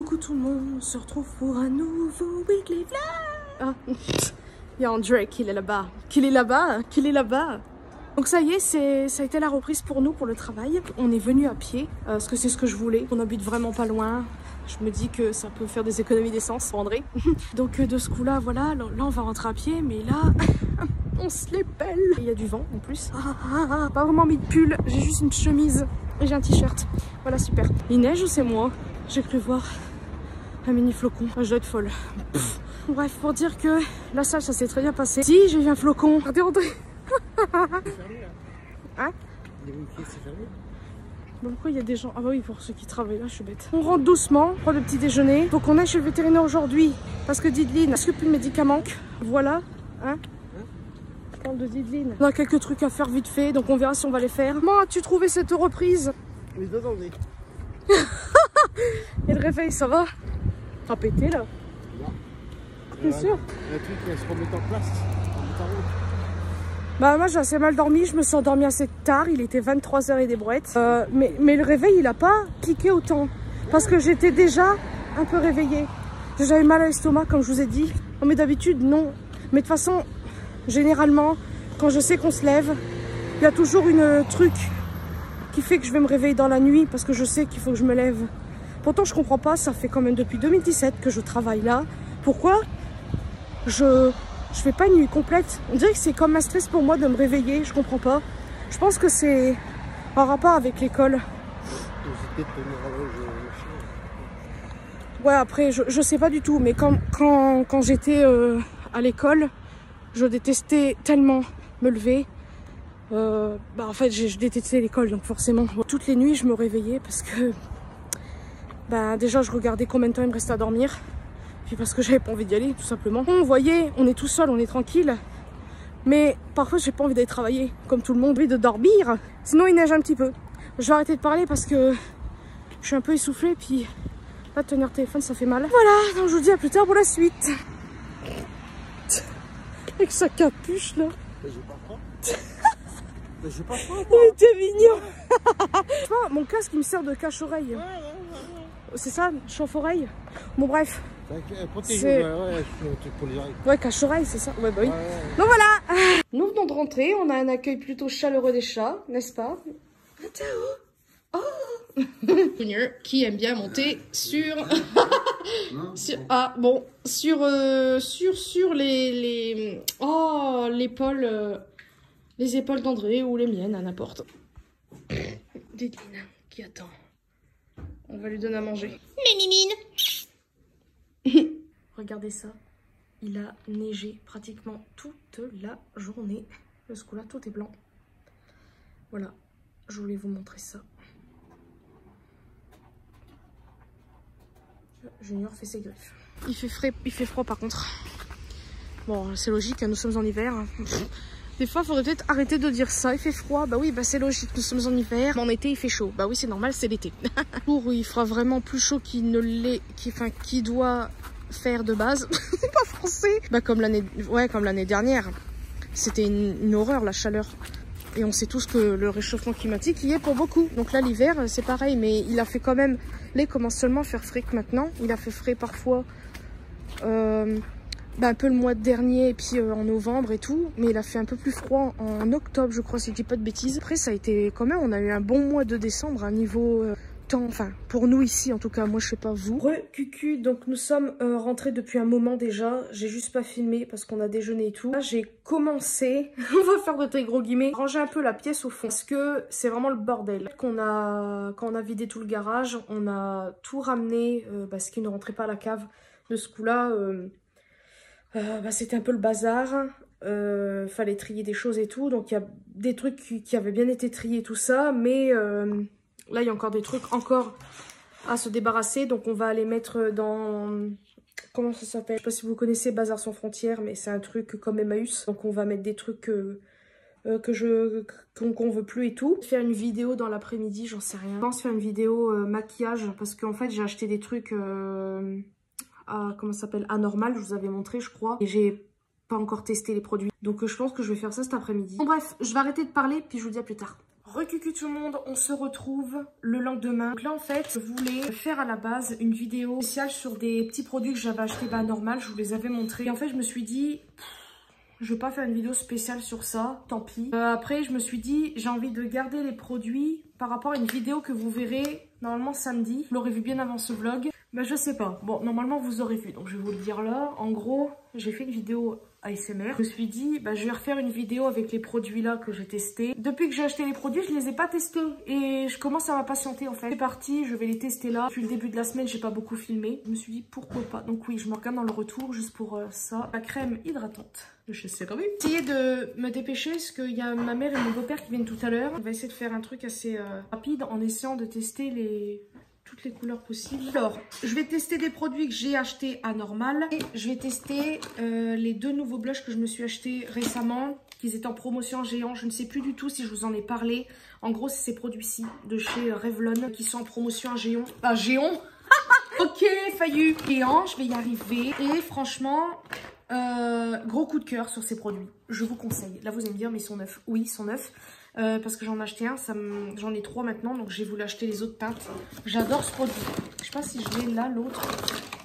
Coucou tout le monde, on se retrouve pour un nouveau Weekly Vlog. Ah, il y a André qui est là-bas, Donc ça y est, ça a été la reprise pour nous, pour le travail. On est venu à pied, parce que c'est ce que je voulais. On habite vraiment pas loin. Je me dis que ça peut faire des économies d'essence pour André. Donc de ce coup-là, voilà, là on va rentrer à pied, mais là, on se les pèle. Il y a du vent en plus. Pas vraiment mis de pull, j'ai juste une chemise et j'ai un t-shirt. Voilà, super. Il neige ou c'est moi? J'ai cru voir un mini flocon. Je dois être folle. Pff. Bref, pour dire que la salle, ça s'est très bien passé. Si, j'ai vu un flocon. Regardez André. Hein? C'est fermé. Bon, pourquoi il y a des gens? Ah bah oui, pour ceux qui travaillent là, je suis bête. On rentre doucement, prend le petit déjeuner. Faut qu'on aille chez le vétérinaire aujourd'hui. Parce que Dideline, est-ce que plus de médicaments? Voilà. Hein? Je parle de Dideline. On a quelques trucs à faire vite fait, donc on verra si on va les faire. Comment as-tu trouvé cette reprise? Les deux attendez. Et le réveil, ça va? T'as pété là? Non. T'es sûr? Un truc qui va se remettre en place. Bah moi j'ai assez mal dormi, je me suis endormie assez tard, il était 23h et des brouettes. Mais le réveil il a pas piqué autant. Parce que j'étais déjà un peu réveillée. J'avais mal à l'estomac comme je vous ai dit. Non mais d'habitude non. Mais de toute façon, généralement, quand je sais qu'on se lève, il y a toujours une truc qui fait que je vais me réveiller dans la nuit parce que je sais qu'il faut que je me lève. Pourtant je comprends pas, ça fait quand même depuis 2017 que je travaille là. Pourquoi je fais pas une nuit complète? On dirait que c'est comme un stress pour moi de me réveiller, je comprends pas. Je pense que c'est en rapport avec l'école. Ouais, après, je sais pas du tout, mais quand j'étais à l'école, je détestais tellement me lever. En fait, je détestais l'école, donc forcément, toutes les nuits, je me réveillais parce que déjà, je regardais combien de temps il me restait à dormir. Puis parce que j'avais pas envie d'y aller, tout simplement. Bon, vous voyez, on est tout seul, on est tranquille. Mais parfois, j'ai pas envie d'aller travailler, comme tout le monde, envie de dormir. Sinon, il neige un petit peu. Je vais arrêter de parler parce que je suis un peu essoufflée. Puis là, tenir le téléphone, ça fait mal. Voilà, donc je vous dis à plus tard pour la suite. Avec sa capuche, là. Mais j'ai pas froid. Mais j'ai pas froid. Il était mignon. Tu vois, mon casque, il me sert de cache-oreille. C'est ça, chauffe-oreille. Bon, bref. Ouais, cache-oreille, c'est ça. Ouais, bah oui. Donc voilà. Nous venons de rentrer. On a un accueil plutôt chaleureux des chats, n'est-ce pas? Oh. Qui aime bien monter sur les épaules d'André ou les miennes, à n'importe. Dideline qui attend. On va lui donner à manger. Mais mimine. Regardez ça. Il a neigé pratiquement toute la journée. Le ce coup-là, tout est blanc. Voilà. Je voulais vous montrer ça. Junior fait ses griffes. Il fait froid par contre. Bon, c'est logique, nous sommes en hiver. Des fois, il faudrait peut-être arrêter de dire ça. Il fait froid, bah oui, bah c'est logique, nous sommes en hiver. Mais en été, il fait chaud. Bah oui, c'est normal, c'est l'été. Jour où il fera vraiment plus chaud qu'il ne l'est, qui doit faire de base. C'est pas français. Bah comme l'année dernière. C'était une horreur, la chaleur. Et on sait tous que le réchauffement climatique y est pour beaucoup. Donc là, l'hiver, c'est pareil. Mais il a fait quand même... Là, il commence seulement à faire frais que maintenant. Il a fait frais parfois... un peu le mois dernier et puis en novembre et tout, mais il a fait un peu plus froid en octobre, je crois, si je dis pas de bêtises. Après, ça a été quand même, on a eu un bon mois de décembre à niveau temps, enfin pour nous ici en tout cas, moi je sais pas vous. Cucu, donc nous sommes rentrés depuis un moment déjà, j'ai juste pas filmé parce qu'on a déjeuné et tout. Là j'ai commencé, on va faire de très gros guillemets, ranger un peu la pièce au fond parce que c'est vraiment le bordel. Quand on a vidé tout le garage, on a tout ramené parce qu'il ne rentrait pas à la cave. De ce coup-là, c'était un peu le bazar, fallait trier des choses et tout, donc il y a des trucs qui avaient bien été triés tout ça, mais là il y a encore des trucs à se débarrasser, donc on va aller mettre dans, comment ça s'appelle, je sais pas si vous connaissez Bazar sans frontières, mais c'est un truc comme Emmaüs, donc on va mettre des trucs qu'on veut plus et tout. Faire une vidéo dans l'après-midi, j'en sais rien. Je pense faire une vidéo maquillage, parce qu'en fait j'ai acheté des trucs... comment ça s'appelle, Anormal, je vous avais montré je crois, et j'ai pas encore testé les produits, donc je pense que je vais faire ça cet après-midi. Bon bref, je vais arrêter de parler puis je vous dis à plus tard. Recucu tout le monde, on se retrouve le lendemain. Donc là en fait, je voulais faire à la base une vidéo spéciale sur des petits produits que j'avais achetés normal, je vous les avais montrés. Et en fait je me suis dit, je vais pas faire une vidéo spéciale sur ça, tant pis. Après je me suis dit, j'ai envie de garder les produits par rapport à une vidéo que vous verrez normalement samedi. Vous l'aurez vu bien avant ce vlog. Bah je sais pas, bon normalement vous aurez vu, donc je vais vous le dire là. En gros, j'ai fait une vidéo ASMR. Je me suis dit, bah, je vais refaire une vidéo avec les produits là que j'ai testés. Depuis que j'ai acheté les produits, je les ai pas testés et je commence à m'impatienter en fait. C'est parti, je vais les tester là. Depuis le début de la semaine, j'ai pas beaucoup filmé. Je me suis dit pourquoi pas. Donc oui, je me regarde dans le retour juste pour ça. La crème hydratante de chez CeraVe. Essayez de me dépêcher parce qu'il y a ma mère et mon beau-père qui viennent tout à l'heure. On va essayer de faire un truc assez rapide en essayant de tester toutes les couleurs possibles. Alors, je vais tester des produits que j'ai achetés à normal. Et je vais tester les 2 nouveaux blushs que je me suis achetés récemment, qui étaient en promotion géant. Je ne sais plus du tout si je vous en ai parlé. En gros, c'est ces produits-ci de chez Revlon qui sont en promotion à géant. Ah, géant. Ok, faillu. Géant, je vais y arriver. Et franchement, gros coup de cœur sur ces produits. Je vous conseille. Là, vous allez me dire, mais ils sont neufs. Oui, ils sont neufs. Parce que j'en ai acheté un, j'en ai 3 maintenant, donc j'ai voulu acheter les autres teintes. J'adore ce produit. Je sais pas si je l'ai là, l'autre.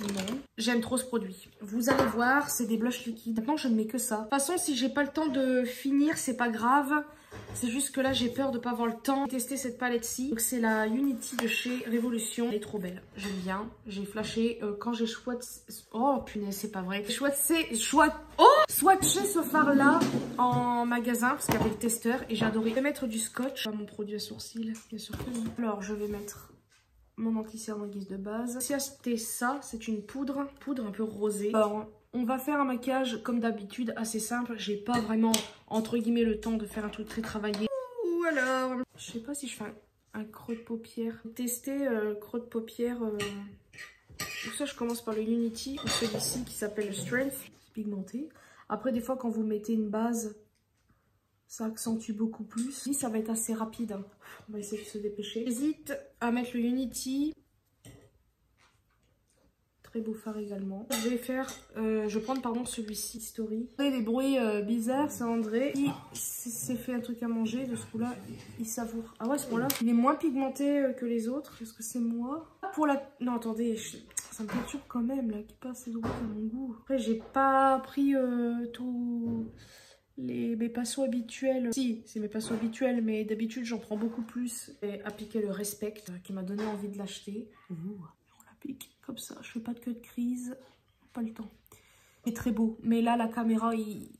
Non. J'aime trop ce produit. Vous allez voir, c'est des blushs liquides. Maintenant, je ne mets que ça. De toute façon, si j'ai pas le temps de finir, c'est pas grave. C'est juste que là, j'ai peur de pas avoir le temps de tester cette palette-ci. Donc, c'est la Unity de chez Révolution. Elle est trop belle. J'aime bien. J'ai flashé quand j'ai choisi... Oh, punaise, c'est pas vrai. Swatché ce fard-là en magasin parce qu'il y avait le testeur et j'ai adoré. Je vais mettre du scotch. Pas mon produit à sourcils, bien sûr que non. Alors, je vais mettre mon anti-cerne en guise de base. J'ai acheté ça, c'est une poudre un peu rosée. Alors, on va faire un maquillage comme d'habitude, assez simple. J'ai pas vraiment, entre guillemets, le temps de faire un truc très travaillé. Ou alors, je sais pas si je fais un creux de paupière. Tester creux de paupière. Donc ça, je commence par le Unity ou celui-ci qui s'appelle le Strength, pigmenté. Après, des fois, quand vous mettez une base, ça accentue beaucoup plus. Ici, ça va être assez rapide. On va essayer de se dépêcher. J'hésite à mettre le Unity. Très beau fard également. Je vais faire, je vais prendre pardon celui-ci, Story. Des bruits bizarres, c'est André. Il s'est fait un truc à manger, de ce coup-là, il savoure. Ah ouais, ce point-là, il est moins pigmenté que les autres. Est-ce que c'est moi? Pour la... Non, attendez, ça me perturbe quand même, là, qui passe assez droit à mon goût. Après, j'ai pas pris tous mes pinceaux habituels. Si, c'est mes pinceaux habituels, mais d'habitude, j'en prends beaucoup plus. Et appliquer le Respect, qui m'a donné envie de l'acheter. On l'applique comme ça, je fais pas de queue de crise, pas le temps. Il est très beau, mais là, la caméra, il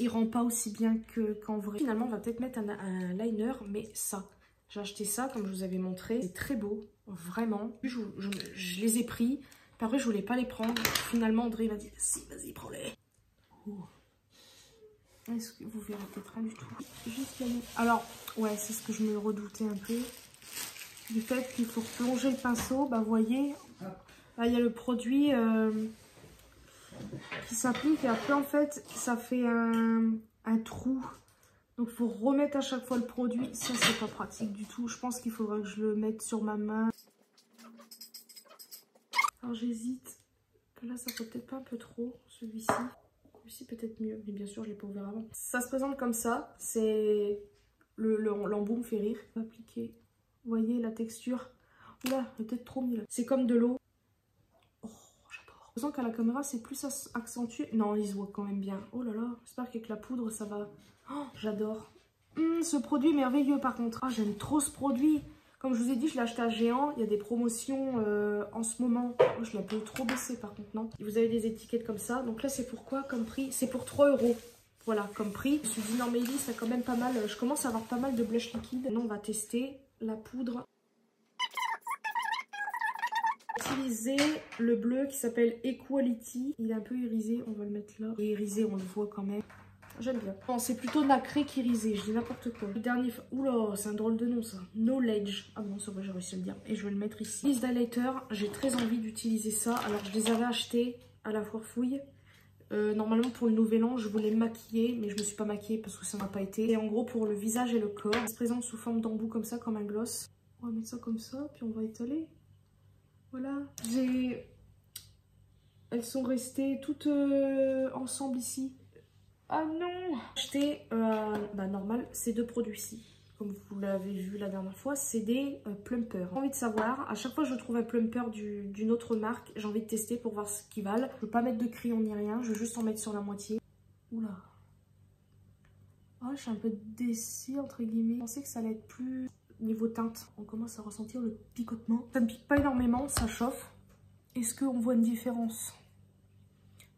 rend pas aussi bien qu'en vrai. Finalement, on va peut-être mettre un liner, mais ça. J'ai acheté ça, comme je vous avais montré. C'est très beau, vraiment. Je les ai pris, puis après, je voulais pas les prendre. Finalement, André m'a dit, si, vas-y, prends-les. Est-ce que vous verrez peut-être rien du tout? Juste là. Alors, ouais, c'est ce que je me redoutais un peu. Du fait qu'il faut plonger le pinceau, bah vous voyez, là il y a le produit qui s'applique et après en fait ça fait un trou. Donc il faut remettre à chaque fois le produit, ça c'est pas pratique du tout. Je pense qu'il faudra que je le mette sur ma main. Alors j'hésite, là ça peut peut-être pas un peu trop, celui-ci. Celui-ci peut-être mieux, mais bien sûr je l'ai pas ouvert avant. Ça se présente comme ça, c'est l'embout me fait rire. On va appliquer. Vous voyez la texture. Oula, peut-être trop mis là. C'est comme de l'eau. Oh, j'adore. Je sens qu'à la caméra, c'est plus accentué. Non, il se voit quand même bien. Oh là là, j'espère qu'avec la poudre, ça va. Oh, j'adore. Ce produit est merveilleux par contre. Ah, j'aime trop ce produit. Comme je vous ai dit, je l'ai acheté à Géant. Il y a des promotions en ce moment. Oh, je l'ai un peu trop baissé par contre, non. Vous avez des étiquettes comme ça. Donc là, c'est pour quoi comme prix? C'est pour 3 €. Voilà, comme prix. Je me suis dit, non mais Ellie, c'est quand même pas mal. Je commence à avoir pas mal de blush liquide. Maintenant, on va tester la poudre. Utiliser le bleu qui s'appelle Equality. Il est un peu irisé, on va le mettre là. Et irisé, on le voit quand même. J'aime bien. Bon, c'est plutôt nacré qu'irisé, je dis n'importe quoi. Le dernier... Oula, c'est un drôle de nom ça. Knowledge. Ah bon, c'est vrai, j'ai réussi à le dire. Et je vais le mettre ici. List d'highlighter, j'ai très envie d'utiliser ça. Alors, je les avais achetés à la foire fouille. Normalement pour le nouvel an je voulais me maquiller mais je me suis pas maquillée parce que ça n'a pas été. Et en gros pour le visage et le corps, ça se présente sous forme d'embout comme ça, comme un gloss. On va mettre ça comme ça puis on va étaler. Voilà, elles sont restées toutes ensemble ici. Ah non. J'ai acheté normal ces 2 produits-ci. comme vous l'avez vu la dernière fois, c'est des plumpers. J'ai envie de savoir, à chaque fois que je trouve un plumper d'une autre marque, j'ai envie de tester pour voir ce qu'ils valent. Je ne veux pas mettre de crayon ni rien, je veux juste en mettre sur la moitié. Oula. Oh, je suis un peu déçue entre guillemets. Je pensais que ça allait être plus niveau teinte. On commence à ressentir le picotement. Ça ne pique pas énormément, ça chauffe. Est-ce qu'on voit une différence?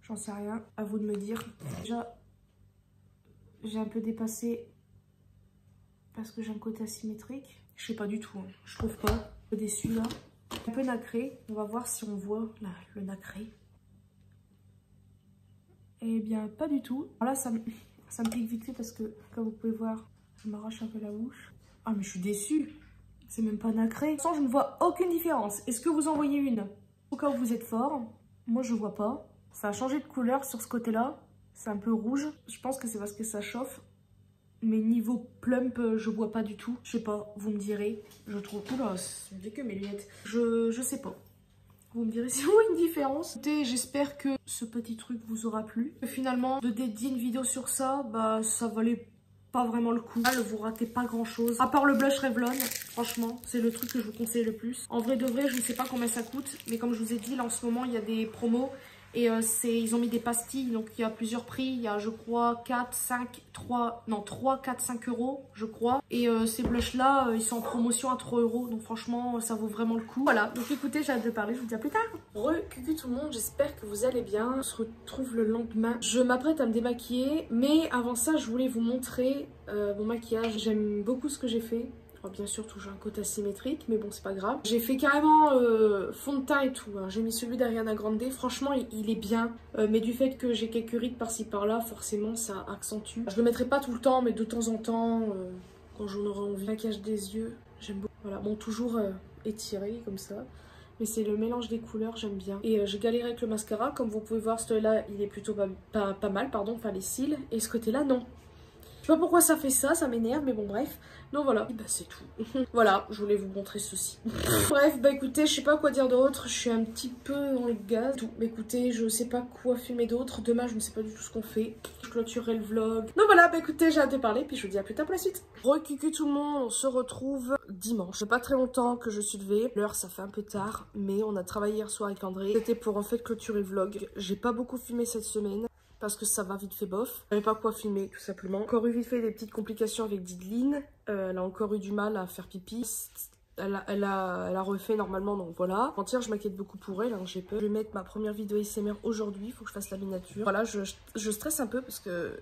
J'en sais rien, à vous de me dire. Déjà, j'ai un peu dépassé parce que j'ai un côté asymétrique. Je sais pas du tout, hein. Je trouve pas. Un peu déçue là. Un peu nacré. On va voir si on voit là, le nacré. Eh bien, pas du tout. Alors là, ça me pique vite fait parce que, comme vous pouvez voir, je m'arrache un peu la bouche. Ah, mais je suis déçue. C'est même pas nacré. De toute façon, je ne vois aucune différence. Est-ce que vous en voyez une? Au cas où vous êtes fort, moi je vois pas. Ça a changé de couleur sur ce côté-là. C'est un peu rouge. Je pense que c'est parce que ça chauffe. Mais niveau plump, je vois pas du tout. Je sais pas, vous me direz. Je trouve... Oula, c'est que mes lunettes. Je sais pas. Vous me direz si vous voyez une différence. Écoutez, j'espère que ce petit truc vous aura plu. Finalement, de dédier une vidéo sur ça, bah ça valait pas vraiment le coup. Là, vous ratez pas grand chose. À part le blush Revlon, franchement, c'est le truc que je vous conseille le plus. En vrai de vrai, je ne sais pas combien ça coûte. Mais comme je vous ai dit, là en ce moment, il y a des promos. Et ils ont mis des pastilles, donc il y a plusieurs prix. Il y a, je crois, 3, 4, 5 euros, je crois. Et ces blushs-là, ils sont en promotion à 3 euros. Donc franchement, ça vaut vraiment le coup. Voilà, donc écoutez, j'ai hâte de parler. Je vous dis à plus tard. Coucou tout le monde, j'espère que vous allez bien. On se retrouve le lendemain. Je m'apprête à me démaquiller. Mais avant ça, je voulais vous montrer mon maquillage. J'aime beaucoup ce que j'ai fait. Alors bien sûr toujours un côté asymétrique, mais bon c'est pas grave. J'ai fait carrément fond de teint et tout, hein. J'ai mis celui d'Ariana Grande, franchement il est bien. Mais du fait que j'ai quelques rides par-ci par-là, forcément ça accentue. Je le mettrai pas tout le temps, mais de temps en temps, quand j'en aurai envie. Maquillage des yeux, j'aime beaucoup. Voilà, bon toujours étiré comme ça. Mais c'est le mélange des couleurs, j'aime bien. Et j'ai galéré avec le mascara, comme vous pouvez voir, celui-là il est plutôt pas mal, pardon, enfin les cils. Et ce côté-là non. Je sais pas pourquoi ça fait ça m'énerve, mais bon bref. Donc voilà, et bah c'est tout. Voilà, je voulais vous montrer ceci. Bref, bah écoutez, je sais pas quoi dire d'autre, je suis un petit peu dans le gaz. Tout. Bah écoutez, je sais pas quoi filmer d'autre. Demain, je ne sais pas du tout ce qu'on fait. Je clôturerai le vlog. Donc voilà, bah écoutez, j'ai hâte de parler, puis je vous dis à plus tard pour la suite. Re-cucu tout le monde, on se retrouve dimanche. C'est pas très longtemps que je suis levée. L'heure, ça fait un peu tard, mais on a travaillé hier soir avec André. C'était pour en fait clôturer le vlog. J'ai pas beaucoup filmé cette semaine. Parce que ça va vite fait bof. J'avais pas quoi filmer tout simplement. Encore eu vite fait des petites complications avec Dideline. Elle a encore eu du mal à faire pipi. Elle a refait normalement, donc voilà. Entière, je m'inquiète beaucoup pour elle, hein, j'ai peur. Je vais mettre ma première vidéo ASMR aujourd'hui, il faut que je fasse la miniature. Voilà, je stresse un peu parce que,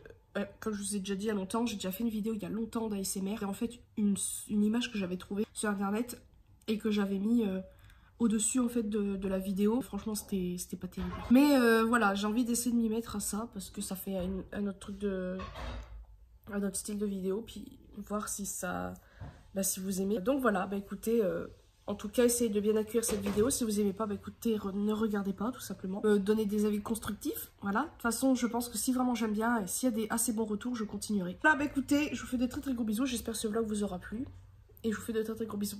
comme je vous ai déjà dit il y a longtemps, j'ai déjà fait une vidéo il y a longtemps d'ASMR. Et en fait, une image que j'avais trouvée sur internet et que j'avais mis... au-dessus en fait de la vidéo. Franchement c'était pas terrible. Mais voilà, j'ai envie d'essayer de m'y mettre à ça parce que ça fait un autre truc un autre style de vidéo, puis voir si ça si vous aimez. Donc voilà, bah écoutez, en tout cas essayez de bien accueillir cette vidéo. Si vous aimez pas, bah écoutez, ne regardez pas tout simplement. Donnez des avis constructifs, voilà. De toute façon je pense que si vraiment j'aime bien et s'il y a des assez bons retours, je continuerai. Là bah écoutez, je vous fais de très gros bisous, j'espère que ce vlog vous aura plu. Et je vous fais de très gros bisous.